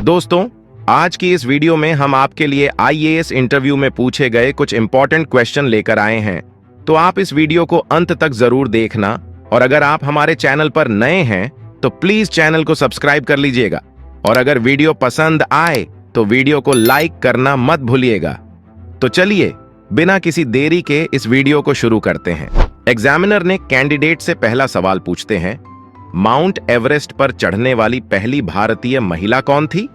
दोस्तों, आज की इस वीडियो में हम आपके लिए आईएएस इंटरव्यू में पूछे गए कुछ इंपॉर्टेंट क्वेश्चन लेकर आए हैं, तो आप इस वीडियो को अंत तक जरूर देखना। और अगर आप हमारे चैनल पर नए हैं तो प्लीज चैनल को सब्सक्राइब कर लीजिएगा, और अगर वीडियो पसंद आए तो वीडियो को लाइक करना मत भूलिएगा। तो चलिए बिना किसी देरी के इस वीडियो को शुरू करते हैं। एग्जामिनर ने कैंडिडेट से पहला सवाल पूछते हैं, माउंट एवरेस्ट पर चढ़ने वाली पहली भारतीय महिला कौन थी?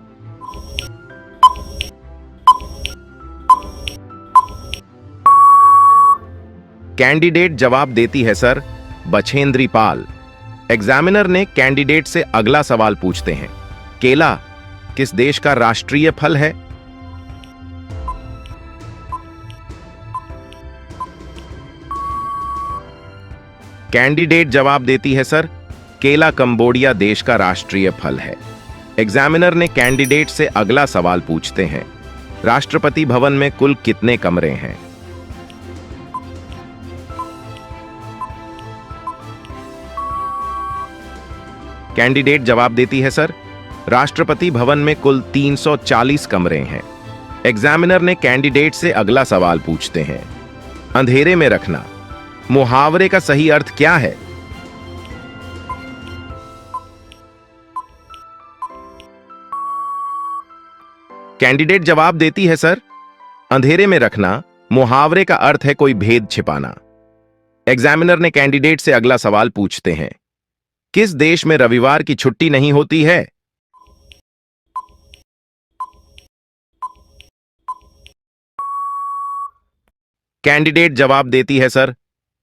कैंडिडेट जवाब देती है, सर, बछेंद्री पाल। एग्जामिनर ने कैंडिडेट से अगला सवाल पूछते हैं, केला किस देश का राष्ट्रीय फल है? कैंडिडेट जवाब देती है, सर, केला कंबोडिया देश का राष्ट्रीय फल है। एग्जामिनर ने कैंडिडेट से अगला सवाल पूछते हैं, राष्ट्रपति भवन में कुल कितने कमरे हैं? कैंडिडेट जवाब देती है, सर, राष्ट्रपति भवन में कुल 340 कमरे हैं। एग्जामिनर ने कैंडिडेट से अगला सवाल पूछते हैं, अंधेरे में रखना मुहावरे का सही अर्थ क्या है? कैंडिडेट जवाब देती है, सर, अंधेरे में रखना मुहावरे का अर्थ है कोई भेद छिपाना। एग्जामिनर ने कैंडिडेट से अगला सवाल पूछते हैं, किस देश में रविवार की छुट्टी नहीं होती है? कैंडिडेट जवाब देती है, सर,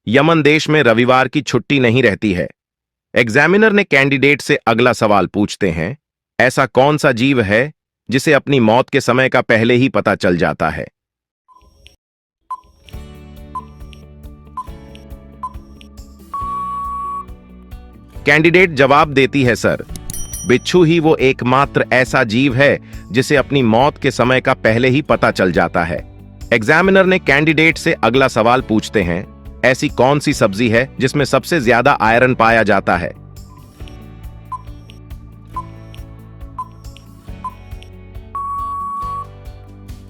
यमन देश में रविवार की छुट्टी नहीं रहती है। एग्जामिनर ने कैंडिडेट से अगला सवाल पूछते हैं, ऐसा कौन सा जीव है जिसे अपनी मौत के समय का पहले ही पता चल जाता है? कैंडिडेट जवाब देती है, सर, बिच्छू ही वो एकमात्र ऐसा जीव है जिसे अपनी मौत के समय का पहले ही पता चल जाता है। एग्जामिनर ने कैंडिडेट से अगला सवाल पूछते हैं, ऐसी कौन सी सब्जी है जिसमें सबसे ज्यादा आयरन पाया जाता है?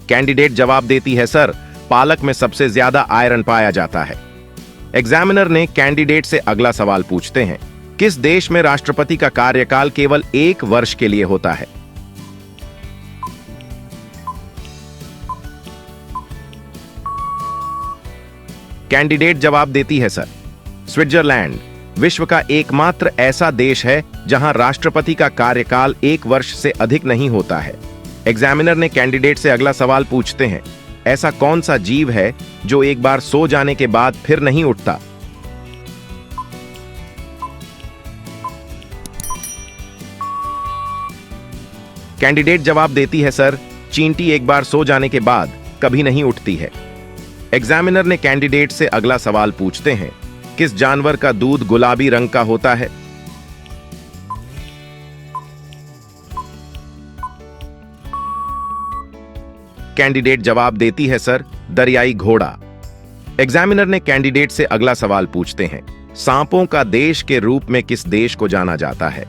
कैंडिडेट जवाब देती है, सर, पालक में सबसे ज्यादा आयरन पाया जाता है। एग्जामिनर ने कैंडिडेट से अगला सवाल पूछते हैं, किस देश में राष्ट्रपति का कार्यकाल केवल 1 वर्ष के लिए होता है? कैंडिडेट जवाब देती है, सर, स्विट्जरलैंड विश्व का एकमात्र ऐसा देश है जहां राष्ट्रपति का कार्यकाल 1 वर्ष से अधिक नहीं होता है। एग्जामिनर ने कैंडिडेट से अगला सवाल पूछते हैं, ऐसा कौन सा जीव है जो एक बार सो जाने के बाद फिर नहीं उठता? कैंडिडेट जवाब देती है, सर, चींटी एक बार सो जाने के बाद कभी नहीं उठती है। एग्जामिनर ने कैंडिडेट से अगला सवाल पूछते हैं, किस जानवर का दूध गुलाबी रंग का होता है? कैंडिडेट जवाब देती है, सर, दरियाई घोड़ा। एग्जामिनर ने कैंडिडेट से अगला सवाल पूछते हैं, सांपों का देश के रूप में किस देश को जाना जाता है?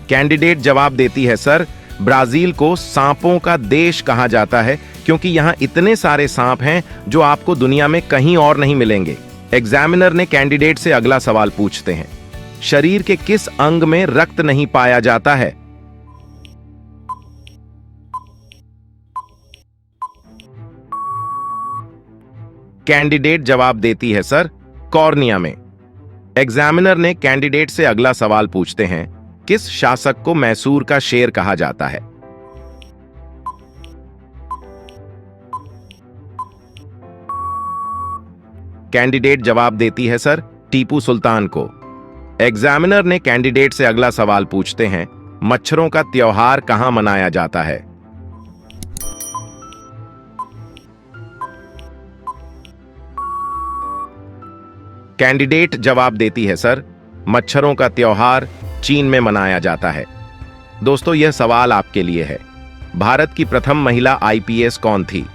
कैंडिडेट जवाब देती है, सर, ब्राजील को सांपों का देश कहा जाता है क्योंकि यहां इतने सारे सांप हैं जो आपको दुनिया में कहीं और नहीं मिलेंगे। एग्जामिनर ने कैंडिडेट से अगला सवाल पूछते हैं, शरीर के किस अंग में रक्त नहीं पाया जाता है? कैंडिडेट जवाब देती है, सर, कॉर्निया में। एग्जामिनर ने कैंडिडेट से अगला सवाल पूछते हैं, किस शासक को मैसूर का शेर कहा जाता है? कैंडिडेट जवाब देती है, सर, टीपू सुल्तान को। एग्जामिनर ने कैंडिडेट से अगला सवाल पूछते हैं, मच्छरों का त्योहार कहां मनाया जाता है? कैंडिडेट जवाब देती है, सर, मच्छरों का त्योहार चीन में मनाया जाता है। दोस्तों, यह सवाल आपके लिए है, भारत की प्रथम महिला आईपीएस कौन थी?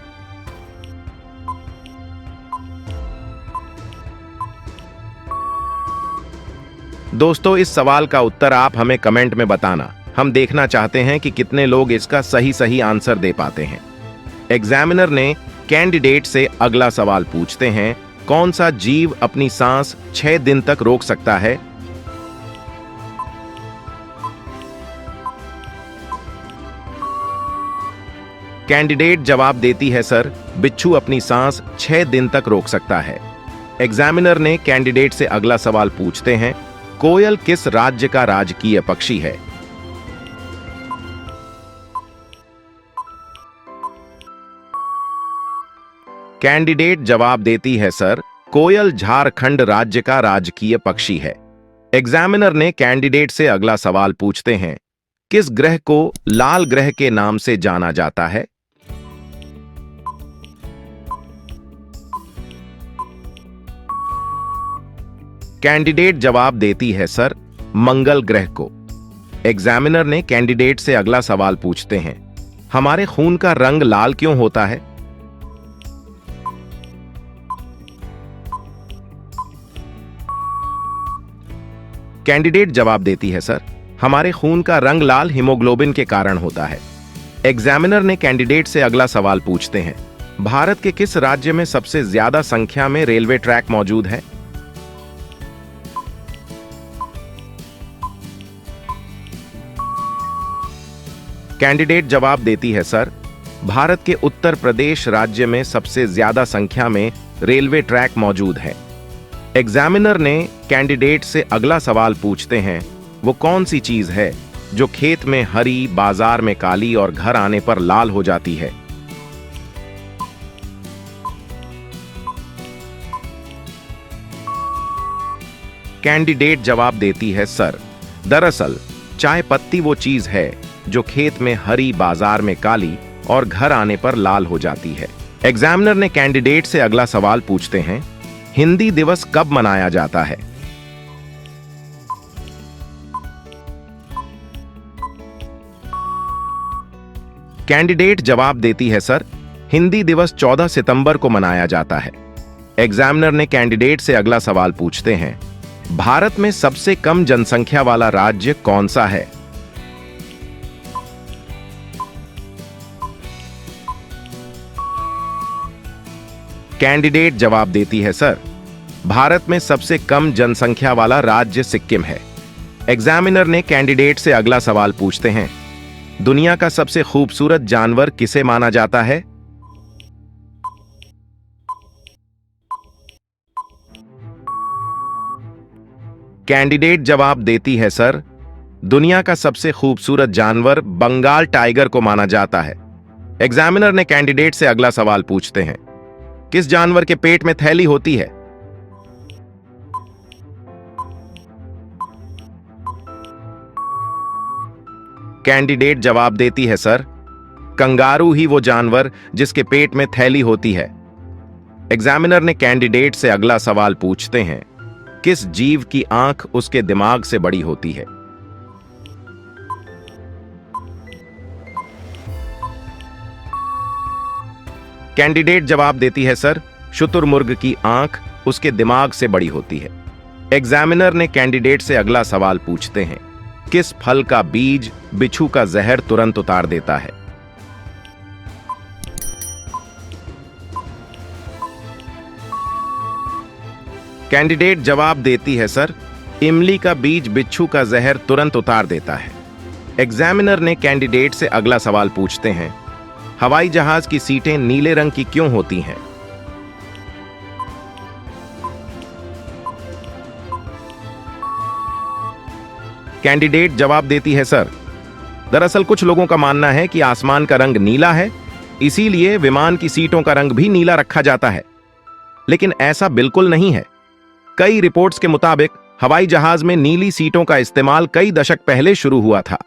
दोस्तों, इस सवाल का उत्तर आप हमें कमेंट में बताना। हम देखना चाहते हैं कि कितने लोग इसका सही आंसर दे पाते हैं। एग्जामिनर ने कैंडिडेट से अगला सवाल पूछते हैं, कौन सा जीव अपनी सांस 6 दिन तक रोक सकता है? कैंडिडेट जवाब देती है, सर, बिच्छू अपनी सांस 6 दिन तक रोक सकता है। एग्जामिनर ने कैंडिडेट से अगला सवाल पूछते हैं, कोयल किस राज्य का राजकीय पक्षी है? कैंडिडेट जवाब देती है, सर, कोयल झारखंड राज्य का राजकीय पक्षी है। एग्जामिनर ने कैंडिडेट से अगला सवाल पूछते हैं, किस ग्रह को लाल ग्रह के नाम से जाना जाता है? कैंडिडेट जवाब देती है, सर, मंगल ग्रह को। एग्जामिनर ने कैंडिडेट से अगला सवाल पूछते हैं, हमारे खून का रंग लाल क्यों होता है? कैंडिडेट जवाब देती है, सर, हमारे खून का रंग लाल हीमोग्लोबिन के कारण होता है। एग्जामिनर ने कैंडिडेट से अगला सवाल पूछते हैं, भारत के किस राज्य में सबसे ज्यादा संख्या में रेलवे ट्रैक मौजूद है? कैंडिडेट जवाब देती है, सर, भारत के उत्तर प्रदेश राज्य में सबसे ज्यादा संख्या में रेलवे ट्रैक मौजूद है। एग्जामिनर ने कैंडिडेट से अगला सवाल पूछते हैं, वो कौन सी चीज है जो खेत में हरी, बाजार में काली और घर आने पर लाल हो जाती है? कैंडिडेट जवाब देती है, सर, दरअसल चाय पत्ती वो चीज है जो खेत में हरी, बाजार में काली और घर आने पर लाल हो जाती है। एग्जामिनर ने कैंडिडेट से अगला सवाल पूछते हैं, हिंदी दिवस कब मनाया जाता है? कैंडिडेट जवाब देती है, सर, हिंदी दिवस 14 सितंबर को मनाया जाता है। एग्जामिनर ने कैंडिडेट से अगला सवाल पूछते हैं, भारत में सबसे कम जनसंख्या वाला राज्य कौन सा है? कैंडिडेट जवाब देती है, सर, भारत में सबसे कम जनसंख्या वाला राज्य सिक्किम है। एग्जामिनर ने कैंडिडेट से अगला सवाल पूछते हैं, दुनिया का सबसे खूबसूरत जानवर किसे माना जाता है? कैंडिडेट जवाब देती है, सर, दुनिया का सबसे खूबसूरत जानवर बंगाल टाइगर को माना जाता है। एग्जामिनर ने कैंडिडेट से अगला सवाल पूछते हैं, किस जानवर के पेट में थैली होती है? कैंडिडेट जवाब देती है, सर, कंगारू ही वो जानवर जिसके पेट में थैली होती है। एग्जामिनर ने कैंडिडेट से अगला सवाल पूछते हैं, किस जीव की आंख उसके दिमाग से बड़ी होती है? कैंडिडेट जवाब देती है, सर, शुतुरमुर्ग की आंख उसके दिमाग से बड़ी होती है। एग्जामिनर ने कैंडिडेट से अगला सवाल पूछते हैं, किस फल का बीज बिच्छू का जहर तुरंत उतार देता है? कैंडिडेट जवाब देती है, सर, इमली का बीज बिच्छू का जहर तुरंत उतार देता है। एग्जामिनर ने कैंडिडेट से अगला सवाल पूछते हैं, हवाई जहाज की सीटें नीले रंग की क्यों होती हैं? कैंडिडेट जवाब देती है, सर, दरअसल कुछ लोगों का मानना है कि आसमान का रंग नीला है, इसीलिए विमान की सीटों का रंग भी नीला रखा जाता है। लेकिन ऐसा बिल्कुल नहीं है। कई रिपोर्ट्स के मुताबिक हवाई जहाज में नीली सीटों का इस्तेमाल कई दशक पहले शुरू हुआ था।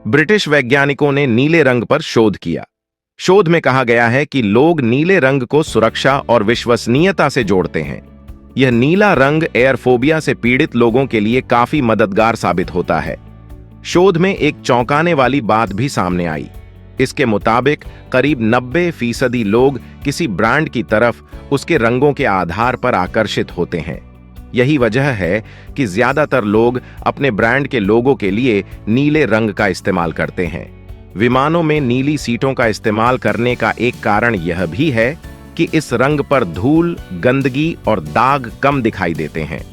ब्रिटिश वैज्ञानिकों ने नीले रंग पर शोध किया। शोध में कहा गया है कि लोग नीले रंग को सुरक्षा और विश्वसनीयता से जोड़ते हैं। यह नीला रंग एयरफोबिया से पीड़ित लोगों के लिए काफी मददगार साबित होता है। शोध में एक चौंकाने वाली बात भी सामने आई। इसके मुताबिक करीब 90% लोग किसी ब्रांड की तरफ उसके रंगों के आधार पर आकर्षित होते हैं। यही वजह है कि ज्यादातर लोग अपने ब्रांड के लोगो के लिए नीले रंग का इस्तेमाल करते हैं। विमानों में नीली सीटों का इस्तेमाल करने का एक कारण यह भी है कि इस रंग पर धूल, गंदगी और दाग कम दिखाई देते हैं।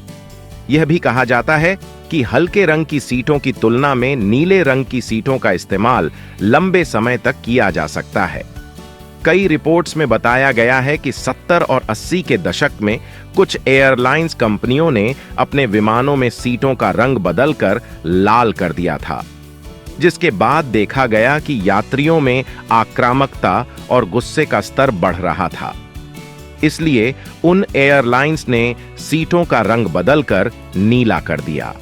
यह भी कहा जाता है कि हल्के रंग की सीटों की तुलना में नीले रंग की सीटों का इस्तेमाल लंबे समय तक किया जा सकता है। कई रिपोर्ट्स में बताया गया है कि 70 और 80 के दशक में कुछ एयरलाइंस कंपनियों ने अपने विमानों में सीटों का रंग बदलकर लाल कर दिया था, जिसके बाद देखा गया कि यात्रियों में आक्रामकता और गुस्से का स्तर बढ़ रहा था। इसलिए उन एयरलाइंस ने सीटों का रंग बदलकर नीला कर दिया।